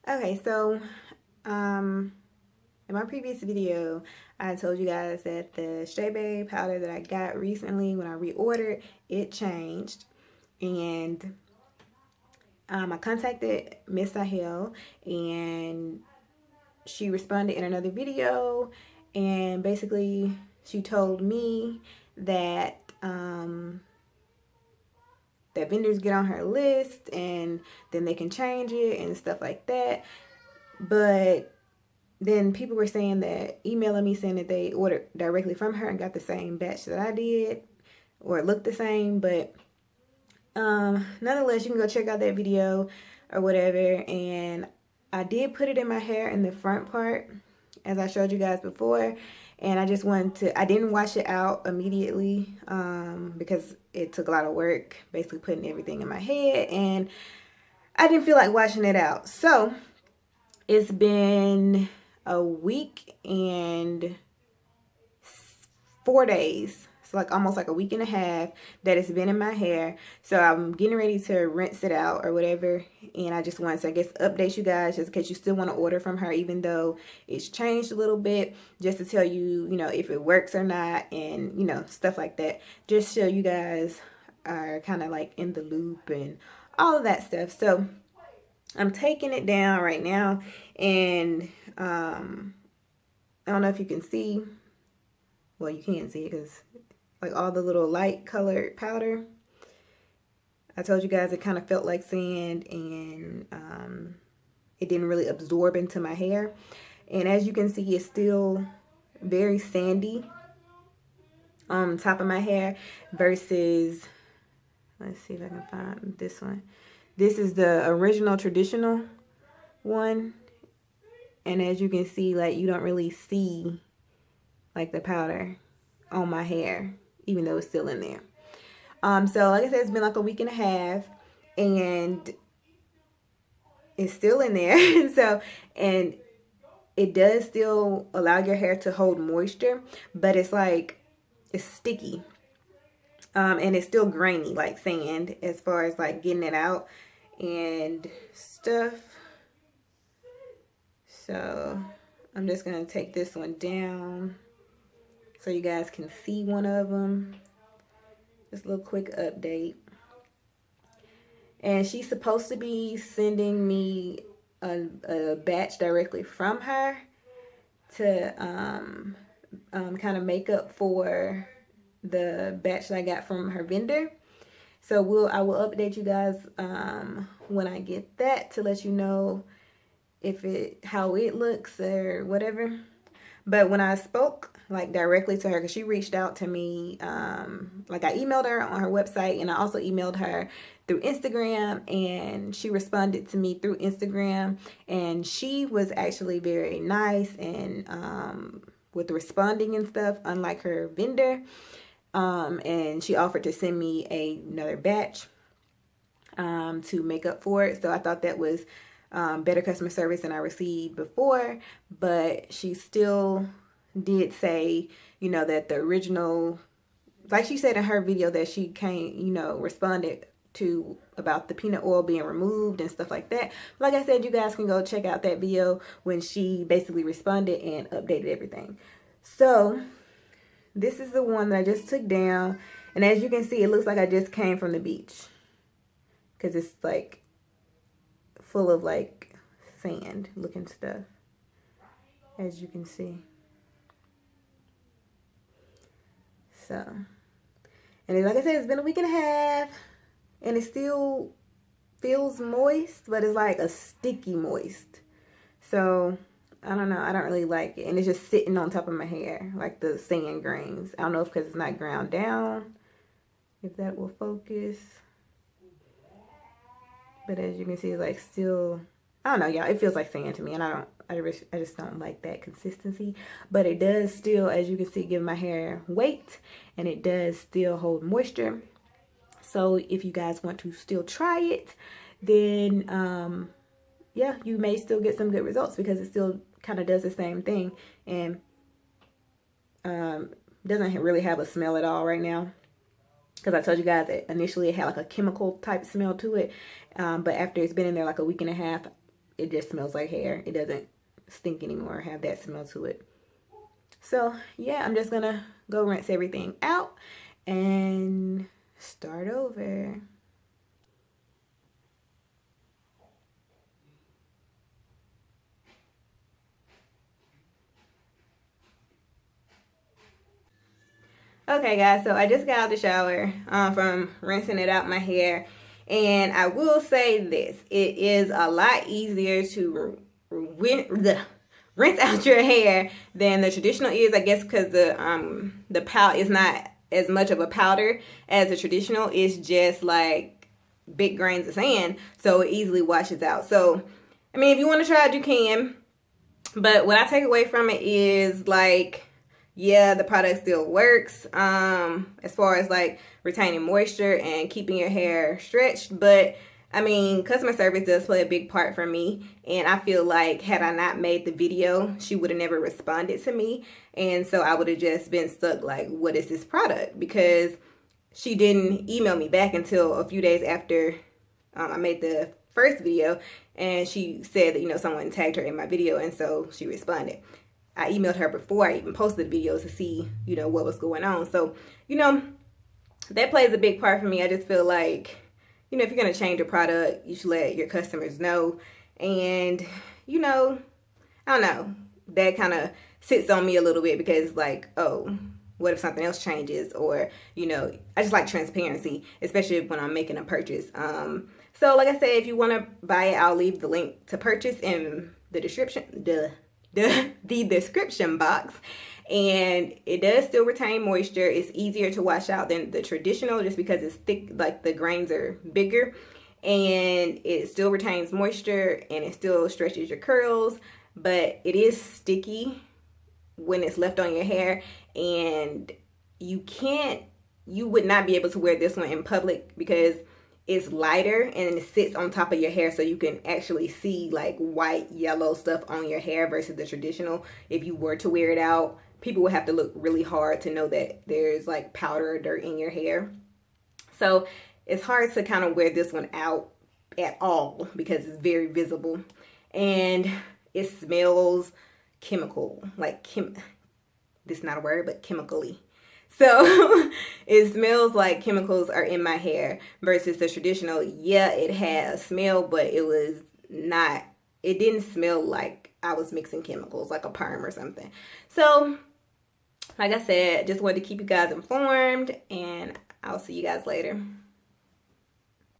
Okay, so in my previous video, I told you guys that the Chebe powder that I got recently when I reordered, it changed. And I contacted Miss Sahel and she responded in another video. And basically, she told me that that vendors get on her list and then they can change it and stuff like that. But then people were saying that, emailing me saying that they ordered directly from her and got the same batch that I did, or it looked the same. But nonetheless, you can go check out that video or whatever. And I did put it in my hair in the front part, as I showed you guys before. And I just wanted to, I didn't wash it out immediately because it took a lot of work, basically putting everything in my head. And I didn't feel like washing it out. So it's been a week and 4 days. So like almost like a week and a half that it's been in my hair. So I'm getting ready to rinse it out or whatever. And I just wanted to, I guess, update you guys just in case you still want to order from her, even though it's changed a little bit, just to tell you, you know, if it works or not, and, you know, stuff like that. Just so you guys are kind of like in the loop and all of that stuff. So I'm taking it down right now, and I don't know if you can see. Well, you can't see it because like all the little light colored powder. I told you guys it kind of felt like sand, and it didn't really absorb into my hair. And as you can see, it's still very sandy on top of my hair versus, let's see if I can find this one. This is the original traditional one. And as you can see, like, you don't really see like the powder on my hair, even though it's still in there. So like I said, it's been like a week and a half and it's still in there. So, and it does still allow your hair to hold moisture, but it's like, it's sticky. And it's still grainy like sand as far as like getting it out and stuff. So I'm just going to take this one down so you guys can see one of them. Just a little quick update. And she's supposed to be sending me a batch directly from her to kind of make up for the batch that I got from her vendor. So I will update you guys when I get that to let you know how it looks or whatever. But when I spoke like directly to her, because she reached out to me, like I emailed her on her website, and I also emailed her through Instagram, and she responded to me through Instagram, and she was actually very nice and with responding and stuff, unlike her vendor. And she offered to send me another batch to make up for it. So I thought that was better customer service than I received before. But she still did say, you know, that the original, like she said in her video that she came, you know, responded to about the peanut oil being removed and stuff like that. Like I said, you guys can go check out that video when she basically responded and updated everything. So this is the one that I just took down. And as you can see, it looks like I just came from the beach, because it's like full of like sand looking stuff, as you can see. So, and like I said, it's been a week and a half and it still feels moist, but it's like a sticky moist. So I don't know, I don't really like it. And it's just sitting on top of my hair like the sand grains. I don't know if because it's not ground down, if that will focus. But as you can see, it's like still, I don't know, y'all, it feels like sand to me, and I just don't like that consistency. But it does still, as you can see, give my hair weight, and it does still hold moisture. So if you guys want to still try it, then yeah, you may still get some good results, because it still kind of does the same thing, and doesn't really have a smell at all right now. Because I told you guys that initially it had like a chemical type smell to it. But after it's been in there like a week and a half, it just smells like hair. It doesn't stink anymore or have that smell to it. So yeah, I'm just gonna go rinse everything out and start over. Okay guys, so I just got out the shower from rinsing it out my hair, and I will say this, it is a lot easier to rinse out your hair than the traditional is, I guess, because the powder is not as much of a powder as the traditional. It's just like big grains of sand, so it easily washes out. So I mean, if you want to try it, you can, but what I take away from it is like, yeah, the product still works as far as like retaining moisture and keeping your hair stretched. But I mean, customer service does play a big part for me. And I feel like had I not made the video, she would have never responded to me. And so I would have just been stuck like, what is this product? Because she didn't email me back until a few days after I made the first video. And she said that, you know, someone tagged her in my video. And so she responded. I emailed her before I even posted the videos to see, you know, what was going on. So, you know, that plays a big part for me. I just feel like, you know, if you're going to change a product, you should let your customers know. And, you know, I don't know, that kind of sits on me a little bit because like, oh, what if something else changes? Or, you know, I just like transparency, especially when I'm making a purchase. So like I said, if you want to buy it, I'll leave the link to purchase in the description, the description box. And it does still retain moisture. It's easier to wash out than the traditional just because it's thick, like the grains are bigger, and it still retains moisture and it still stretches your curls, but it is sticky when it's left on your hair. And you would not be able to wear this one in public because it's lighter and it sits on top of your hair, so you can actually see like white, yellow stuff on your hair versus the traditional. If you were to wear it out, people would have to look really hard to know that there's like powder or dirt in your hair. So it's hard to kind of wear this one out at all because it's very visible. And it smells chemical, like this is not a word, but chemically. So it smells like chemicals are in my hair versus the traditional. Yeah, it had a smell, but it didn't smell like I was mixing chemicals, like a perm or something. So like I said, just wanted to keep you guys informed, and I'll see you guys later.